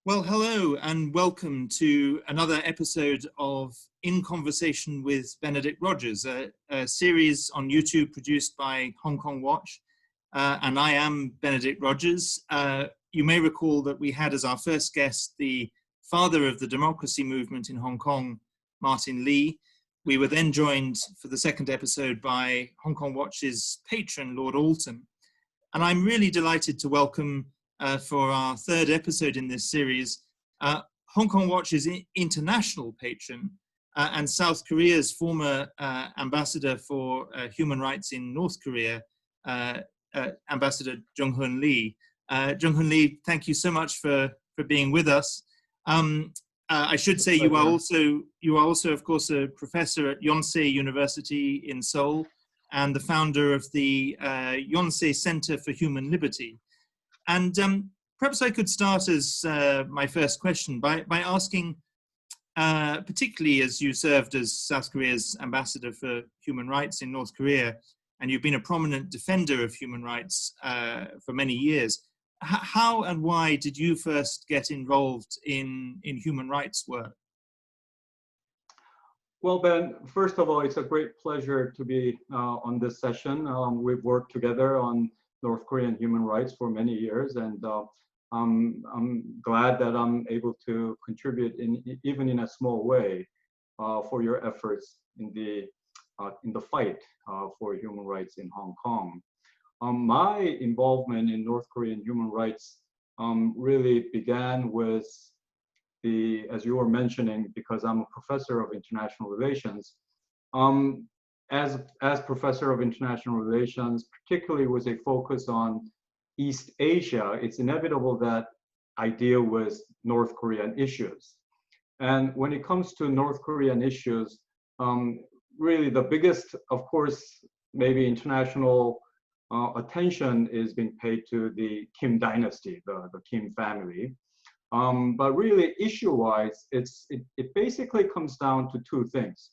Well, hello and welcome to another episode of In Conversation with Benedict Rogers, a series on YouTube produced by Hong Kong Watch. And I am Benedict Rogers. You may recall that we had as our first guest the father of the democracy movement in Hong Kong, Martin Lee. We were then joined for the second episode by Hong Kong Watch's patron, Lord Alton. And I'm really delighted to welcome for our third episode in this series, Hong Kong Watch's international patron and South Korea's former ambassador for human rights in North Korea, Ambassador Jung-Hoon Lee. Jung-Hoon Lee, thank you so much for being with us. I should say you are also, of course, a professor at Yonsei University in Seoul and the founder of the Yonsei Center for Human Liberty. And perhaps I could start as my first question by asking, particularly as you served as South Korea's ambassador for human rights in North Korea, and you've been a prominent defender of human rights for many years, how and why did you first get involved in human rights work? Well, Ben, first of all, it's a great pleasure to be on this session. We've worked together on North Korean human rights for many years, and I'm glad that I'm able to contribute even in a small way for your efforts in the fight for human rights in Hong Kong. My involvement in North Korean human rights really began with as you were mentioning, because I'm a professor of international relations. As professor of international relations, particularly with a focus on East Asia, it's inevitable that I deal with North Korean issues. And when it comes to North Korean issues, really the biggest, of course, maybe international attention is being paid to the Kim dynasty, the Kim family. But really, issue-wise, it basically comes down to two things.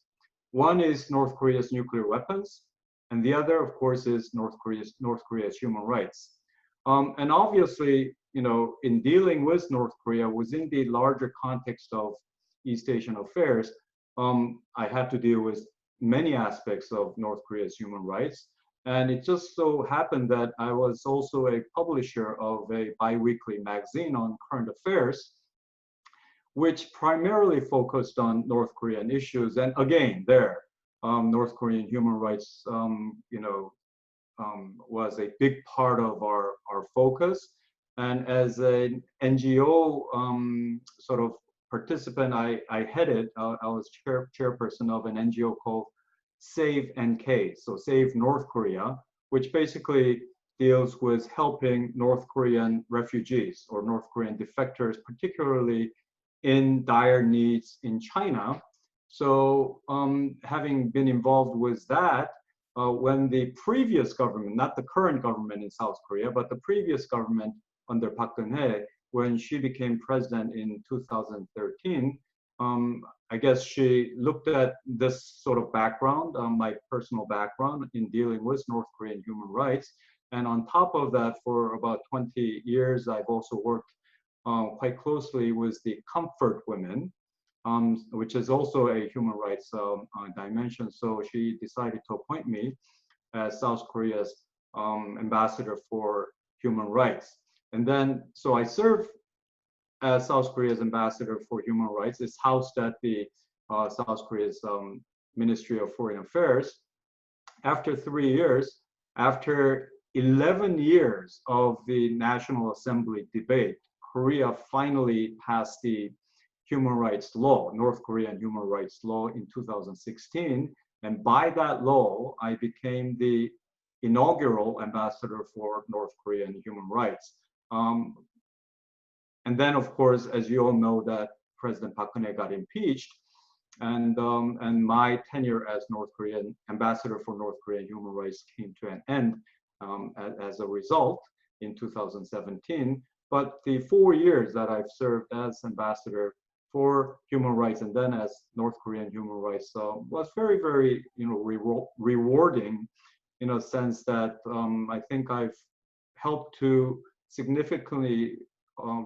One is North Korea's nuclear weapons, and the other, of course, is North Korea's human rights. And obviously, you know, in dealing with North Korea within the larger context of East Asian affairs, I had to deal with many aspects of North Korea's human rights. And it just so happened that I was also a publisher of a biweekly magazine on current affairs, which primarily focused on North Korean issues. And again, North Korean human rights, was a big part of our focus. And as an NGO sort of participant, I was chairperson of an NGO called Save NK, so Save North Korea, which basically deals with helping North Korean refugees or North Korean defectors, particularly in dire needs in China. So having been involved with that, when the previous government, not the current government in South Korea, but the previous government under Park Geun-hye, when she became president in 2013, I guess she looked at this sort of background, my personal background in dealing with North Korean human rights. And on top of that, for about 20 years, I've also worked quite closely with the Comfort Women, which is also a human rights dimension. So she decided to appoint me as South Korea's ambassador for human rights. And then, so I served as South Korea's ambassador for human rights. It's housed at the South Korea's Ministry of Foreign Affairs. After 3 years, after 11 years of the National Assembly debate, Korea finally passed the human rights law, North Korean human rights law in 2016. And by that law, I became the inaugural ambassador for North Korean human rights. And then, of course, as you all know, that President Park Geun-hye got impeached, and my tenure as North Korean ambassador for North Korean human rights came to an end as a result in 2017. But the 4 years that I've served as ambassador for human rights and then as North Korean human rights was very, very, rewarding in a sense that I think I've helped to significantly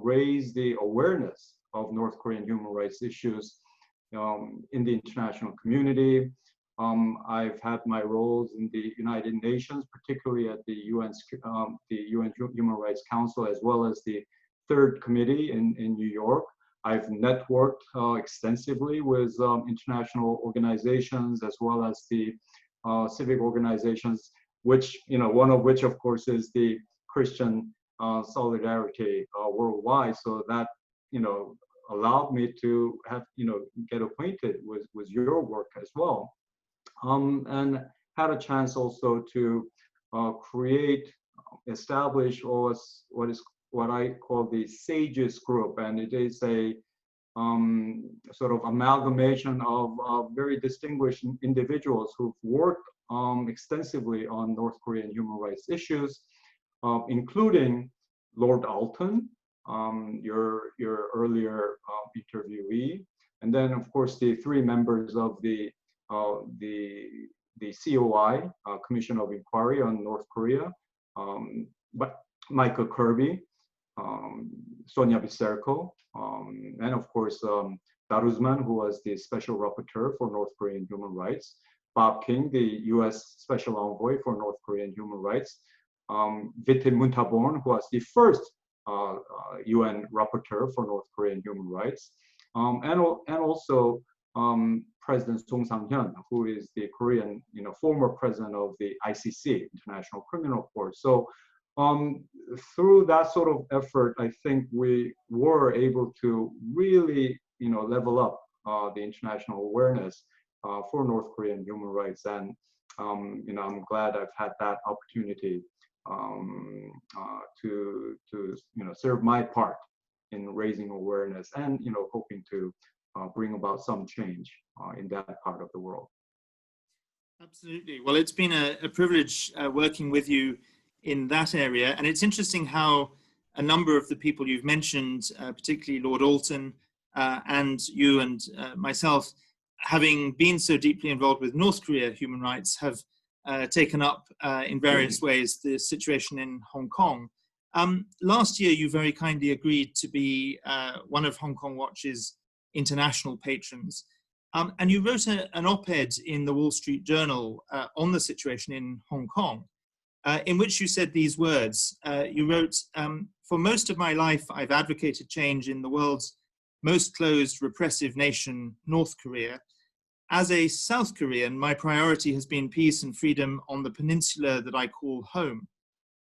raise the awareness of North Korean human rights issues in the international community. I've had my roles in the United Nations, particularly at the UN Human Rights Council, as well as the Third Committee in New York. I've networked extensively with international organizations, as well as the civic organizations, which, one of which, of course, is the Christian Solidarity Worldwide. So that, allowed me to have, get acquainted with your work as well. And had a chance also to establish what I call the SAGES group, and it is a sort of amalgamation of very distinguished individuals who've worked extensively on North Korean human rights issues, including Lord Alton, your earlier interviewee, and then of course the three members of the COI, Commission of Inquiry on North Korea, but Michael Kirby, Sonia Biserko, and of course Daruzman, who was the Special Rapporteur for North Korean Human Rights, Bob King, the US Special Envoy for North Korean Human Rights, Vitin Muntaborn, who was the first UN Rapporteur for North Korean Human Rights, and also President Song Sang-hyun, who is the Korean, former president of the ICC, International Criminal Court. So through that sort of effort, I think we were able to really, level up the international awareness for North Korean human rights. And, I'm glad I've had that opportunity to serve my part in raising awareness and, hoping to bring about some change in that part of the world. Absolutely. Well, it's been a privilege working with you in that area. And it's interesting how a number of the people you've mentioned, particularly Lord Alton and you and myself, having been so deeply involved with North Korea human rights, have taken up in various ways the situation in Hong Kong. Last year, you very kindly agreed to be one of Hong Kong Watch's international patrons. And you wrote an op-ed in the Wall Street Journal on the situation in Hong Kong, in which you said these words. You wrote, "For most of my life, I've advocated change in the world's most closed, repressive nation, North Korea. As a South Korean, my priority has been peace and freedom on the peninsula that I call home.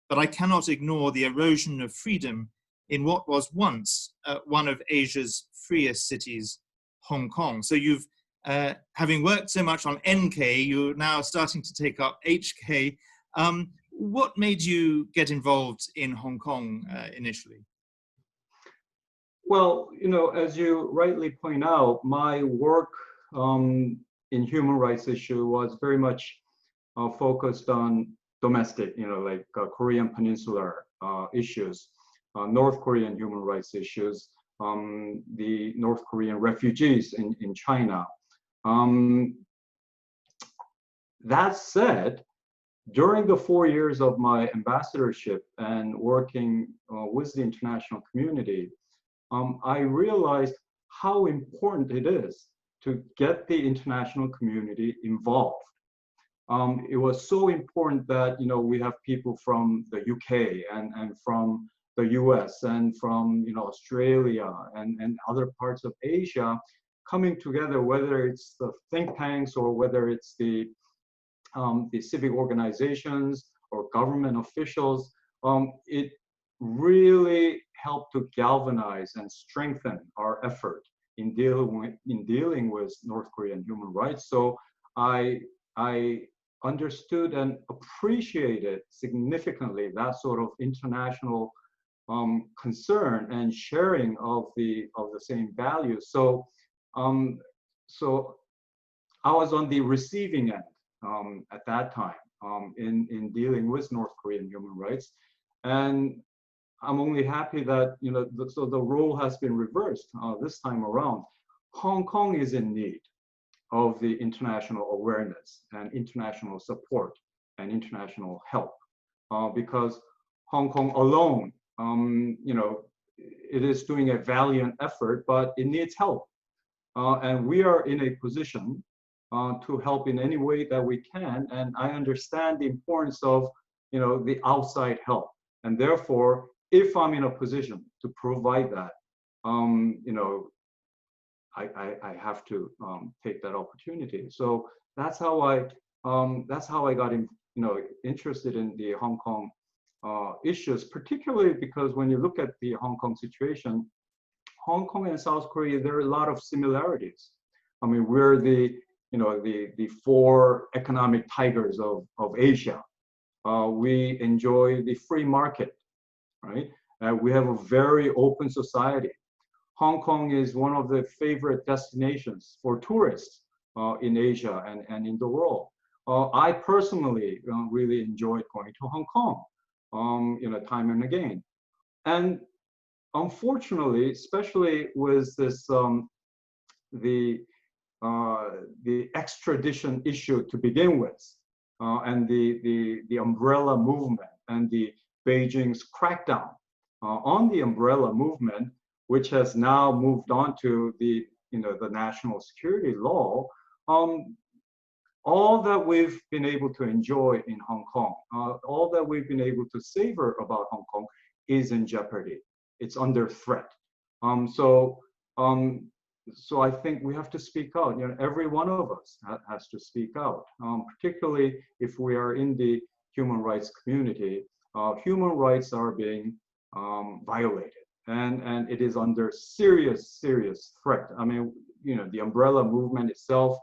But I cannot ignore the erosion of freedom in what was once one of Asia's freest cities, Hong Kong." So you've, having worked so much on NK, you're now starting to take up HK. What made you get involved in Hong Kong initially? Well, as you rightly point out, my work in human rights issue was very much focused on domestic, like Korean peninsular issues, North Korean human rights issues, the North Korean refugees in China. That said, during the 4 years of my ambassadorship and working with the international community, I realized how important it is to get the international community involved. It was so important that, we have people from the UK and from the US and from, Australia and other parts of Asia coming together, whether it's the think tanks or whether it's the civic organizations or government officials. It really helped to galvanize and strengthen our effort in dealing with North Korean human rights. So I understood and appreciated significantly that sort of international concern and sharing of the same values. So I was on the receiving end at that time in dealing with North Korean human rights, and I'm only happy that so the role has been reversed this time around. Hong Kong is in need of the international awareness and international support and international help because Hong Kong alone, it is doing a valiant effort, but it needs help. And we are in a position to help in any way that we can. And I understand the importance of, the outside help. And therefore, if I'm in a position to provide that, I have to take that opportunity. So that's how I got interested in the Hong Kong issues, particularly because when you look at the Hong Kong situation, Hong Kong and South Korea, there are a lot of similarities. I mean, we're the four economic tigers of Asia. We enjoy the free market, right? We have a very open society. Hong Kong is one of the favorite destinations for tourists in Asia and in the world. I personally really enjoyed going to Hong Kong, time and again. And unfortunately, especially with this the extradition issue to begin with, and the umbrella movement and the Beijing's crackdown on the umbrella movement, which has now moved on to the national security law. All that we've been able to enjoy in Hong Kong, all that we've been able to savor about Hong Kong is in jeopardy. It's under threat. So I think we have to speak out. Every one of us has to speak out, particularly if we are in the human rights community. Human rights are being violated, and it is under serious threat. I mean, the umbrella movement itself.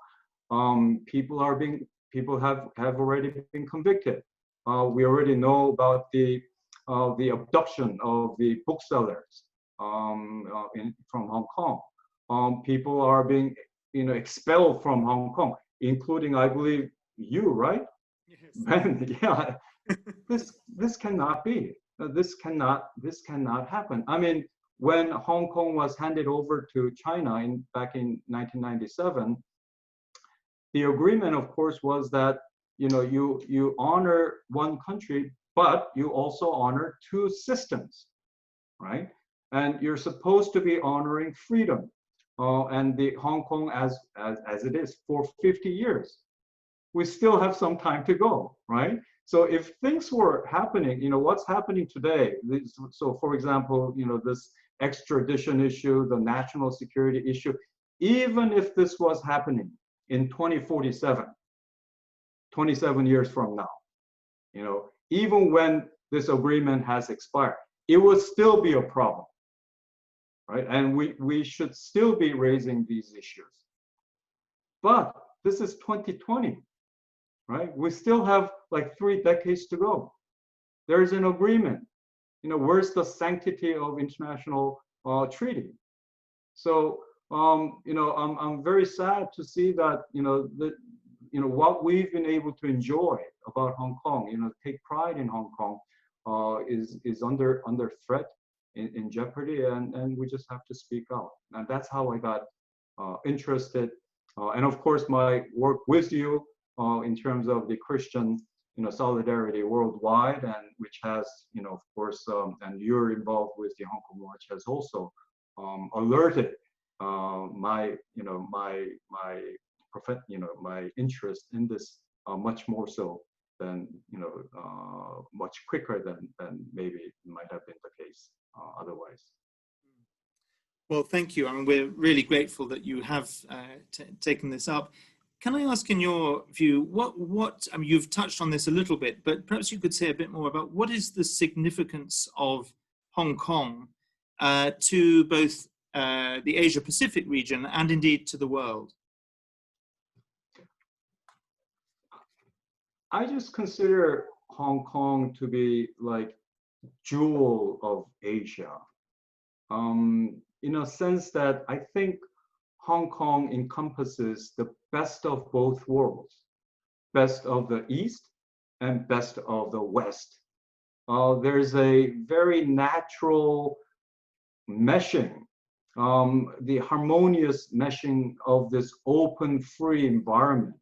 People have already been convicted. We already know about the abduction of the booksellers from Hong Kong. People are being expelled from Hong Kong, including, I believe, you, right? Yes. Ben, yeah. This cannot be. This cannot happen. I mean, when Hong Kong was handed over to China back in 1997. The agreement, of course, was that you honor one country, but you also honor two systems, right? And you're supposed to be honoring freedom, and the Hong Kong as it is for 50 years. We still have some time to go, right? So if things were happening, what's happening today? So, for example, this extradition issue, the national security issue, even if this was happening in 2047, 27 years from now, even when this agreement has expired, it will still be a problem, right? And we should still be raising these issues. But this is 2020, right? We still have like 3 decades to go. There's an agreement. Where's the sanctity of international treaty? So, I'm very sad to see that, what we've been able to enjoy about Hong Kong, take pride in Hong Kong, is under threat, in jeopardy, and we just have to speak out. And that's how I got interested. And of course, my work with you in terms of the Christian, solidarity worldwide, and which has, of course, and you're involved with the Hong Kong Watch, has also alerted my interest in this much more so than much quicker than maybe it might have been the case otherwise. Well, thank you. I mean, we're really grateful that you have taken this up. Can I ask, in your view, what I mean, you've touched on this a little bit, but perhaps you could say a bit more about what is the significance of Hong Kong to both the Asia-Pacific region and indeed to the world? I just consider Hong Kong to be like jewel of Asia, in a sense that I think Hong Kong encompasses the best of both worlds, best of the East and best of the West. There's a very natural meshing, the harmonious meshing of this open, free environment,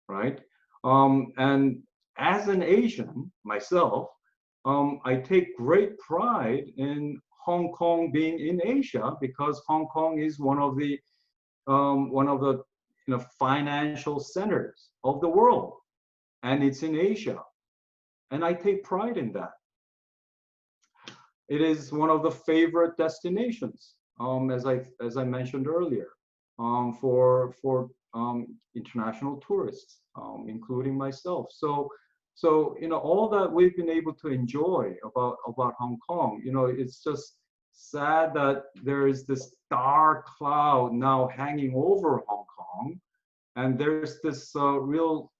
right? And as an Asian myself, I take great pride in Hong Kong being in Asia, because Hong Kong is one of the financial centers of the world, and it's in Asia, and I take pride in that. It is one of the favorite destinations, as I mentioned earlier, for international tourists, including myself. So all that we've been able to enjoy about Hong Kong, it's just sad that there is this dark cloud now hanging over Hong Kong, and there's this real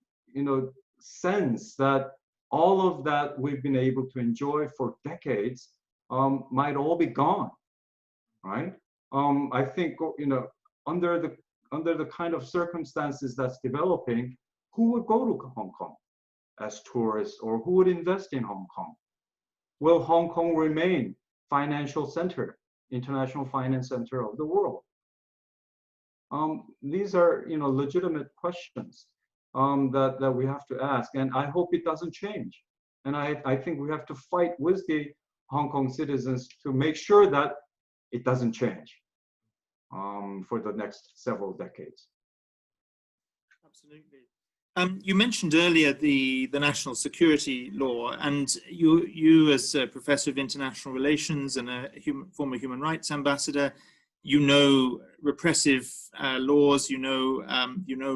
sense that all of that we've been able to enjoy for decades might all be gone, right? I think under the kind of circumstances that's developing, who would go to Hong Kong as tourists, or who would invest in Hong Kong? Will Hong Kong remain financial center, international finance center of the world? These are legitimate questions that we have to ask, and I hope it doesn't change. And I think we have to fight with the Hong Kong citizens to make sure that it doesn't change for the next several decades. Absolutely. You mentioned earlier the national security law, and you as a professor of international relations and a former human rights ambassador, repressive laws,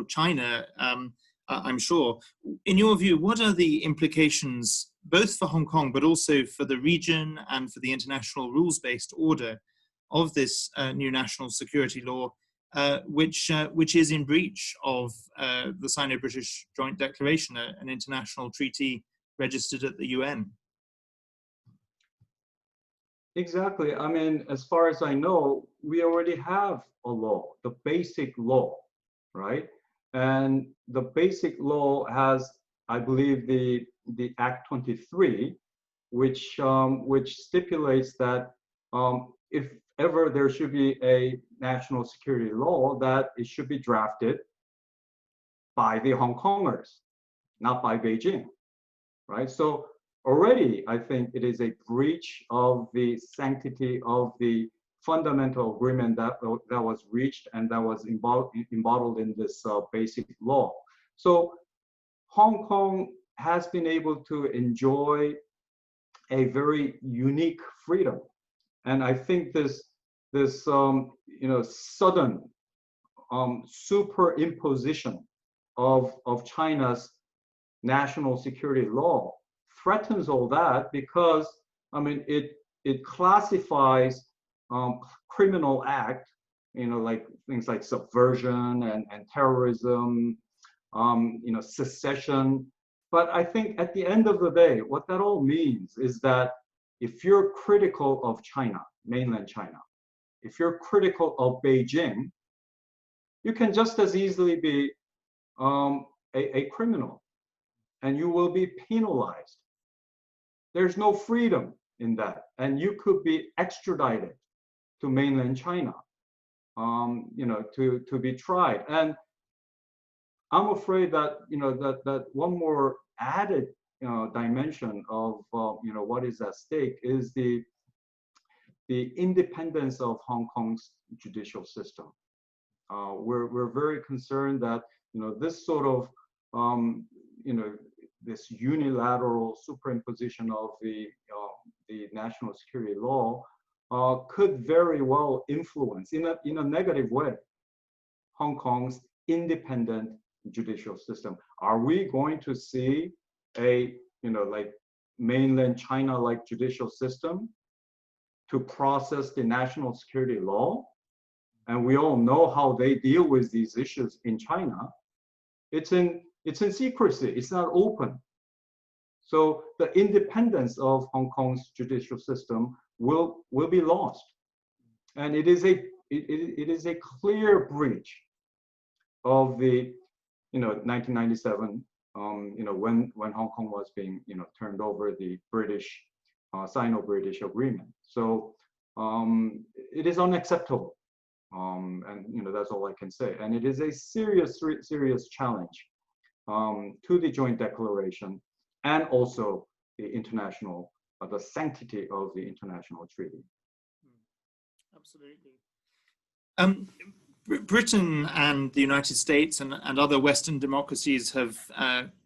China, I'm sure. In your view, what are the implications, both for Hong Kong, but also for the region and for the international rules-based order of this new national security law, which is in breach of the Sino-British Joint Declaration, an international treaty registered at the UN? Exactly. I mean, as far as I know, we already have a law, the basic law, right? And the basic law has, I believe, the Act 23, which stipulates that if ever there should be a national security law, that it should be drafted by the Hong Kongers, not by Beijing, right? So already, I think it is a breach of the sanctity of the fundamental agreement that was reached and that was embodied in this basic law. So Hong Kong has been able to enjoy a very unique freedom, and I think this sudden superimposition of China's national security law threatens all that, because I mean it classifies criminal act, like things like subversion and terrorism, secession. But I think at the end of the day, what that all means is that if you're critical of China, mainland China, if you're critical of Beijing, you can just as easily be a criminal, and you will be penalized. There's no freedom in that, and you could be extradited to mainland China, to be tried. And I'm afraid that that one more added dimension of what is at stake is the independence of Hong Kong's judicial system. We're very concerned that this sort of this unilateral superimposition of the national security law could very well influence in a negative way Hong Kong's independent judicial system. Are we going to see a like mainland China like judicial system to process the national security law? And we all know how they deal with these issues in China. It's in secrecy. It's not open. So the independence of Hong Kong's judicial system will be lost, and it is a clear breach of the 1997 when Hong Kong was being turned over the British Sino-British agreement. So it is unacceptable, and that's all I can say. And it is a serious challenge to the joint declaration and also the international the sanctity of the international treaty. Absolutely. Britain and the United States and other Western democracies have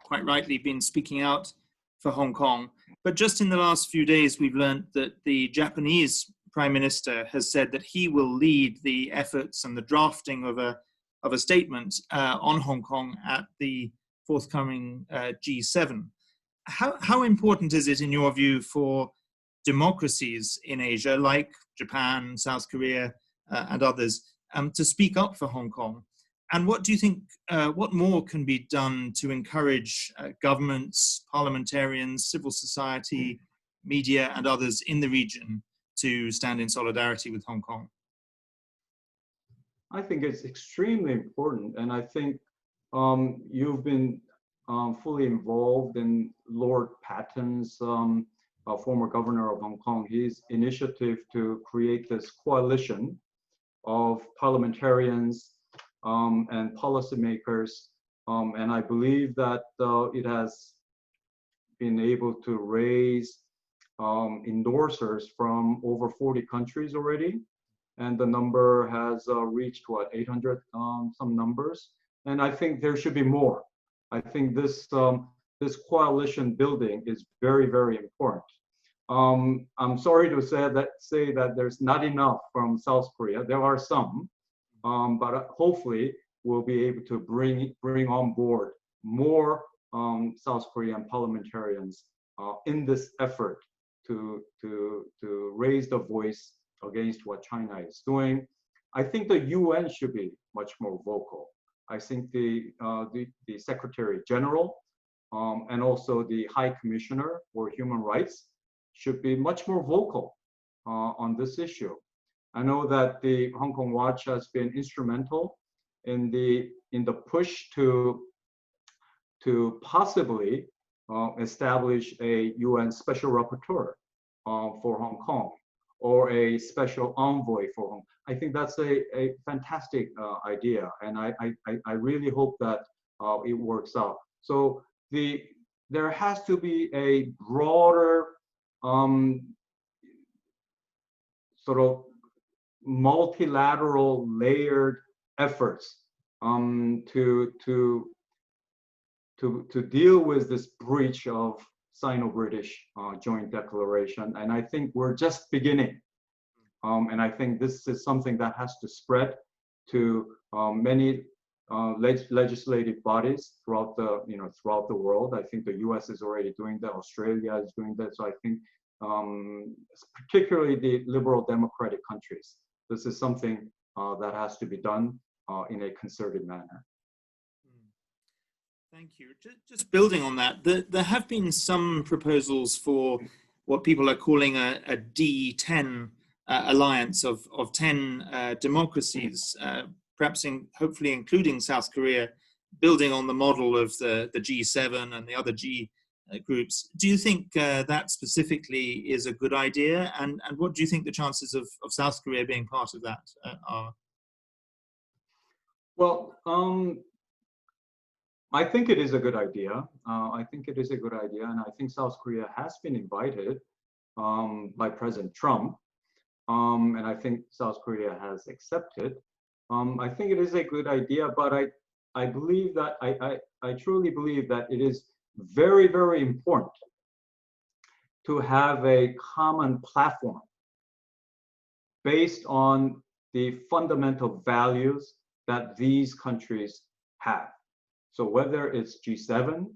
quite rightly been speaking out for Hong Kong. But just in the last few days, we've learned that the Japanese Prime Minister has said that he will lead the efforts and the drafting of a statement on Hong Kong at the forthcoming G7. How important is it, in your view, for democracies in Asia, like Japan, South Korea, and others, to speak up for Hong Kong? And what do you think, what more can be done to encourage governments, parliamentarians, civil society, media, and others in the region to stand in solidarity with Hong Kong? I think it's extremely important, and I think you've been fully involved in Lord Patton's, former governor of Hong Kong, his initiative to create this coalition of parliamentarians and policymakers, and I believe that it has been able to raise endorsers from over 40 countries already, and the number has reached what, 800 some numbers, and I think there should be more. I think this this coalition building is very, very important. I'm sorry to say that there's not enough from South Korea. There are some, but hopefully we'll be able to bring on board more South Korean parliamentarians in this effort to raise the voice against what China is doing. I think the UN should be much more vocal. I think the Secretary General and also the High Commissioner for Human Rights should be much more vocal on this issue. I know that the Hong Kong Watch has been instrumental in the push to possibly establish a UN special rapporteur for Hong Kong, or a special envoy for Hong Kong. I think that's a fantastic idea, and I really hope that it works out. So there has to be a broader sort of multilateral layered efforts to deal with this breach of Sino-British joint declaration, and I think we're just beginning. And I think this is something that has to spread to many legislative bodies throughout the world. I think the U.S. is already doing that. Australia is doing that. So I think particularly the liberal democratic countries, this is something that has to be done in a concerted manner. Thank you. Just building on that, there have been some proposals for what people are calling a D10 alliance of 10 democracies, perhaps hopefully including South Korea, building on the model of the G7 and the other G groups. Do you think that specifically is a good idea? And what do you think the chances of South Korea being part of that are? Well, I think it is a good idea. I think it is a good idea, and I think South Korea has been invited by President Trump, and I think South Korea has accepted. I think it is a good idea, but I believe that I truly believe that it is very, very important to have a common platform based on the fundamental values that these countries have. So whether it's G7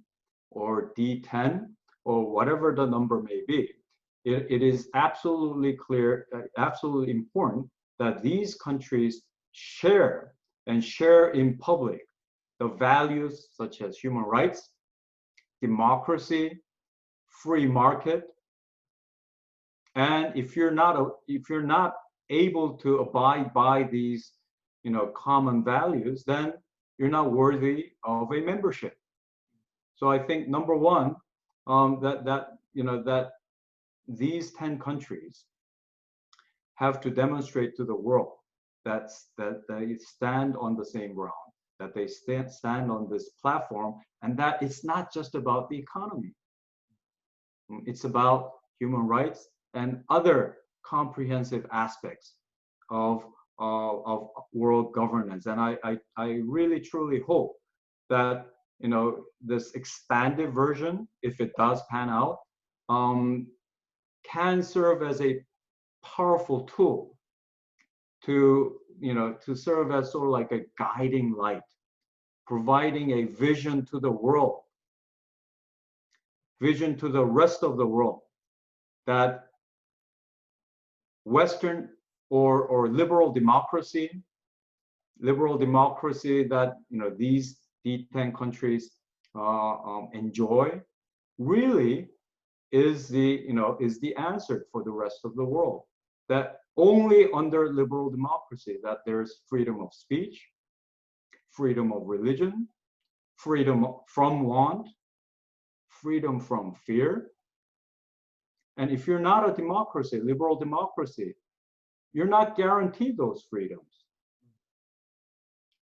or D10 or whatever the number may be, it is absolutely clear, absolutely important that these countries share in public the values such as human rights, democracy, free market. And if you're not able to abide by these, common values, then you're not worthy of a membership. So I think number one, that these 10 countries have to demonstrate to the world that they stand on the same ground, that they stand on this platform, and that it's not just about the economy. It's about human rights and other comprehensive aspects of world governance. And I really truly hope that this expanded version, if it does pan out, can serve as a powerful tool to serve as sort of like a guiding light, providing a vision to the world, vision to the rest of the world, that Western or liberal democracy that these D10 countries enjoy really is the answer for the rest of the world. That only under liberal democracy that there's freedom of speech, freedom of religion, freedom from want, freedom from fear. And if you're not a democracy, liberal democracy, you're not guaranteed those freedoms.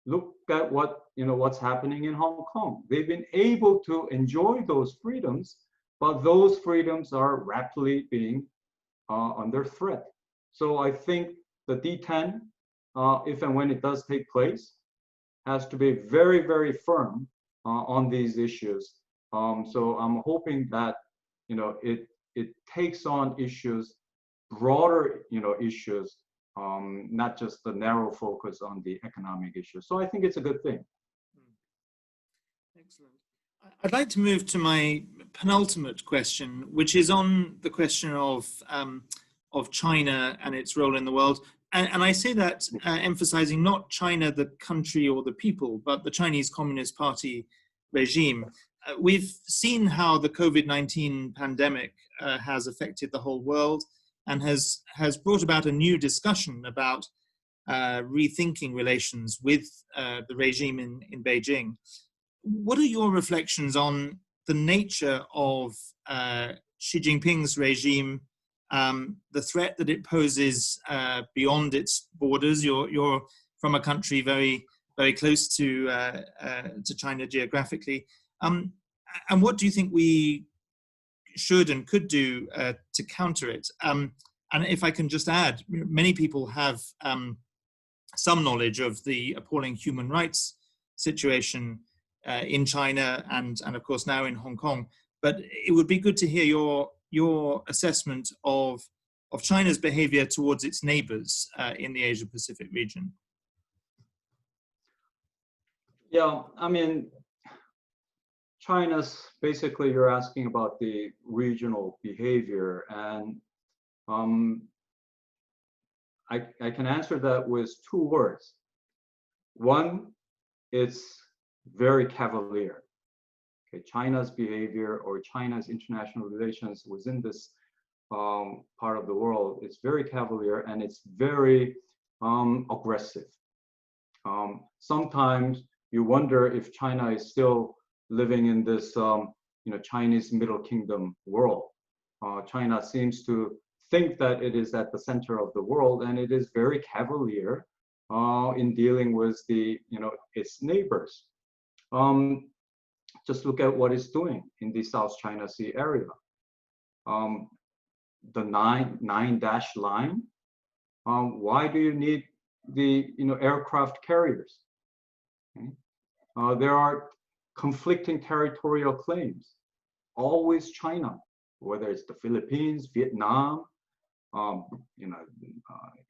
Look at what's happening in Hong Kong. They've been able to enjoy those freedoms, but those freedoms are rapidly being under threat. So I think the D10, if and when it does take place, has to be very, very firm on these issues. So I'm hoping that it takes on issues, broader issues, not just the narrow focus on the economic issues. So I think it's a good thing. Excellent. I'd like to move to my penultimate question, which is on the question of China and its role in the world. And I say that emphasizing not China, the country or the people, but the Chinese Communist Party regime. We've seen how the COVID-19 pandemic has affected the whole world and has brought about a new discussion about rethinking relations with the regime in Beijing. What are your reflections on the nature of Xi Jinping's regime, the threat that it poses beyond its borders? You're from a country very, very close to China geographically. And what do you think we should and could do to counter it? And if I can just add, many people have some knowledge of the appalling human rights situation in China and of course now in Hong Kong. But it would be good to hear your assessment of China's behavior towards its neighbors in the Asia-Pacific region. Yeah, I mean, China's, basically you're asking about the regional behavior, and I can answer that with two words. One, it's very cavalier. Okay, China's behavior or China's international relations within this part of the world is very cavalier, and it's very aggressive. Sometimes you wonder if China is still living in this Chinese Middle Kingdom world. China seems to think that it is at the center of the world, and it is very cavalier in dealing with its neighbors. Just look at what it's doing in the South China Sea area. The nine dash line. Why do you need the aircraft carriers? Okay. There are conflicting territorial claims. Always China, whether it's the Philippines, Vietnam,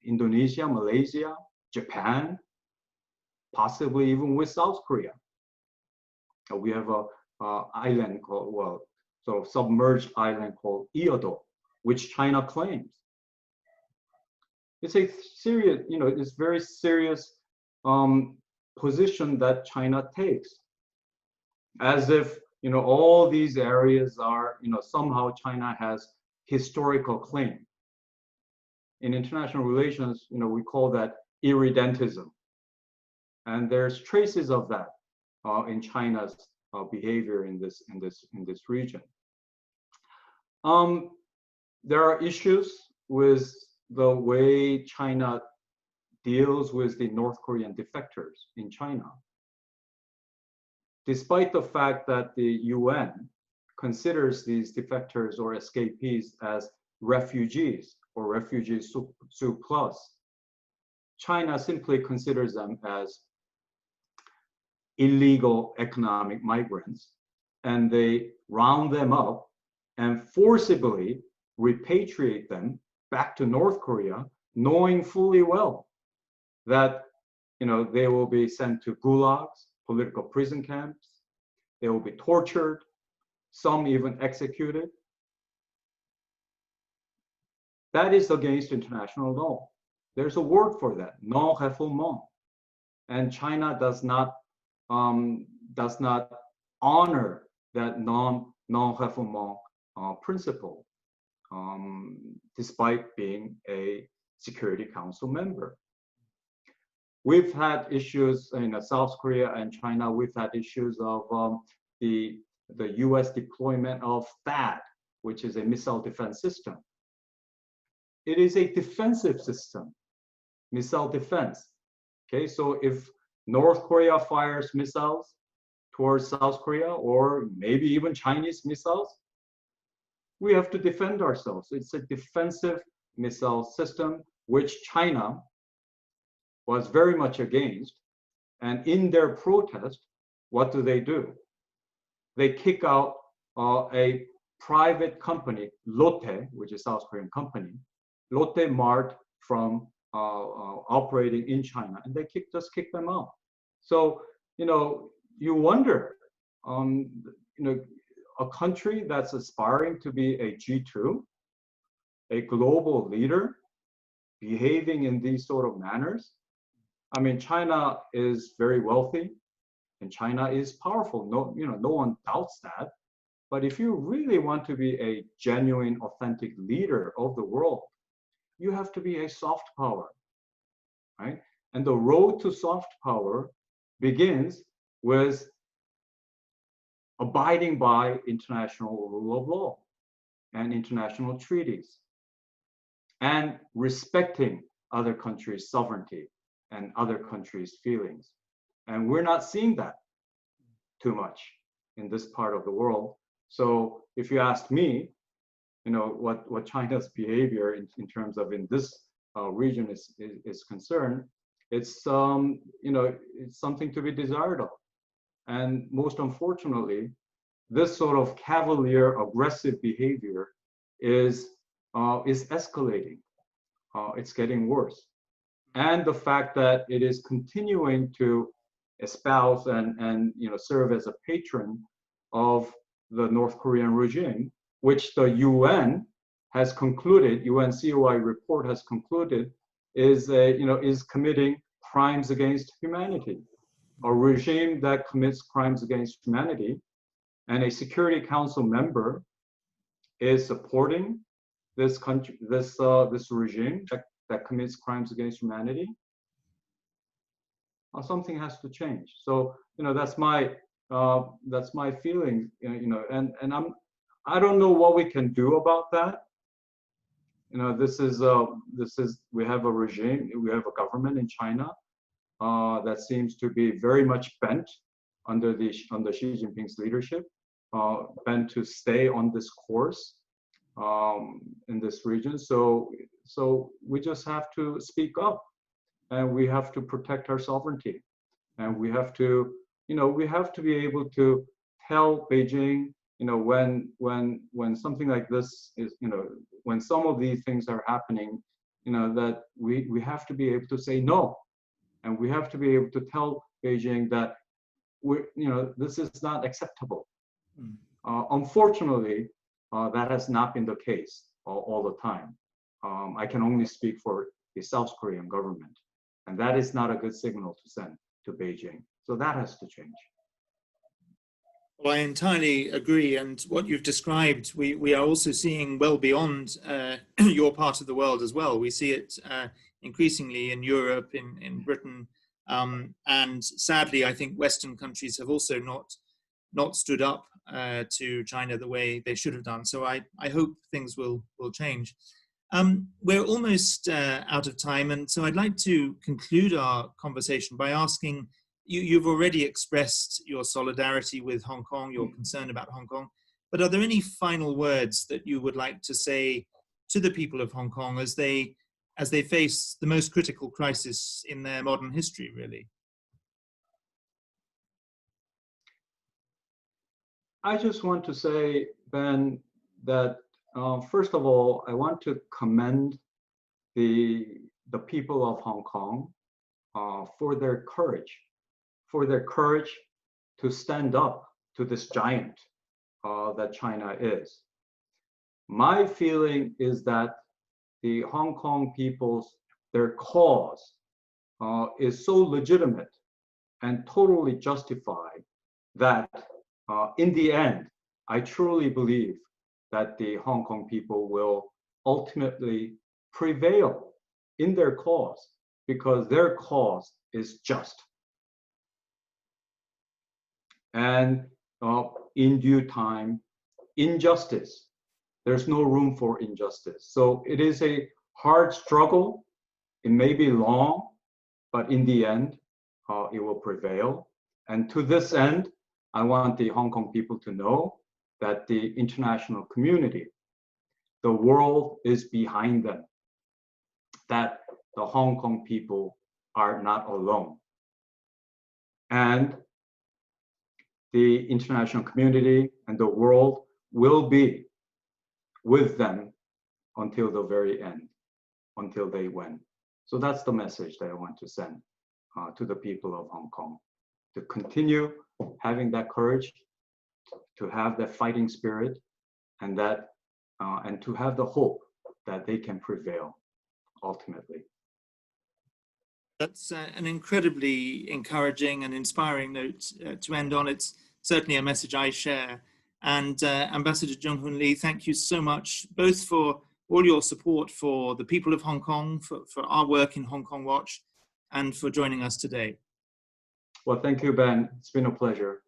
Indonesia, Malaysia, Japan, possibly even with South Korea. We have a island called, well, sort of submerged island called Eodo, which China claims. It's a serious, it's very serious position that China takes, as if all these areas are somehow China has historical claim. In international relations, we call that irredentism, and there's traces of that in China's behavior in this region. There are issues with the way China deals with the North Korean defectors in China. Despite the fact that the UN considers these defectors or escapees as refugees or refugees surplus, China simply considers them as illegal economic migrants, and they round them up and forcibly repatriate them back to North Korea, knowing fully well that they will be sent to gulags, political prison camps, they will be tortured, some even executed. That is against international law. There's a word for that, non-refoulement. And China does not honor that non-refoulement principle, despite being a Security Council member. We've had issues in South Korea and China. We've had issues of the U.S. deployment of THAAD, which is a missile defense system. It is a defensive system, missile defense. Okay, so if North Korea fires missiles towards South Korea, or maybe even Chinese missiles, we have to defend ourselves. It's a defensive missile system, which China was very much against. And in their protest, what do? They kick out a private company, Lotte, which is a South Korean company, Lotte Mart, from operating in China, and they just kick them out. So you wonder, a country that's aspiring to be a G2, a global leader, behaving in these sort of manners. I mean, China is very wealthy, and China is powerful. No one doubts that. But if you really want to be a genuine, authentic leader of the world, you have to be a soft power, right? And the road to soft power begins with abiding by international rule of law and international treaties, and respecting other countries' sovereignty and other countries' feelings. And we're not seeing that too much in this part of the world. So if you ask me, what China's behavior in terms of in this region is concerned, it's it's something to be desired of. And most unfortunately, this sort of cavalier, aggressive behavior is escalating. It's getting worse. And the fact that it is continuing to espouse and serve as a patron of the North Korean regime, which the UN has concluded, UN COI report has concluded, is committing crimes against humanity. A regime that commits crimes against humanity, and a Security Council member is supporting this country, this regime that commits crimes against humanity. Something has to change. So that's my feeling. And I don't know what we can do about that. This is we have a regime, we have a government in China that seems to be very much bent under Xi Jinping's leadership, bent to stay on this course in this region. So we just have to speak up, and we have to protect our sovereignty, and we have to be able to tell Beijing, when something like this is, when some of these things are happening, that we have to be able to say no, and we have to be able to tell Beijing that this is not acceptable. Unfortunately, that has not been the case all the time. I can only speak for the South Korean government, and that is not a good signal to send to Beijing. So that has to change. Well, I entirely agree. And what you've described, we are also seeing well beyond your part of the world as well. We see it increasingly in Europe, in Britain. And sadly, I think Western countries have also not stood up to China the way they should have done. So I hope things will change. We're almost out of time. And so I'd like to conclude our conversation by asking, you've already expressed your solidarity with Hong Kong, your concern about Hong Kong, but are there any final words that you would like to say to the people of Hong Kong as they as they face the most critical crisis in their modern history, really? I just want to say, Ben, that first of all, I want to commend the people of Hong Kong for their courage to stand up to this giant that China is. My feeling is that the Hong Kong people's, their cause is so legitimate and totally justified that in the end, I truly believe that the Hong Kong people will ultimately prevail in their cause, because their cause is just. And in due time, injustice, there's no room for injustice. So it is a hard struggle. It may be long, but in the end, it will prevail. And to this end, I want the Hong Kong people to know that the international community, the world is behind them, that the Hong Kong people are not alone. And the international community and the world will be with them until the very end, until they win. So that's the message that I want to send to the people of Hong Kong, to continue having that courage, to have that fighting spirit, and to have the hope that they can prevail ultimately. That's an incredibly encouraging and inspiring note to end on. It's certainly a message I share. And Ambassador Jung-Hoon Lee, thank you so much, both for all your support for the people of Hong Kong, for our work in Hong Kong Watch, and for joining us today. Well, thank you, Ben. It's been a pleasure.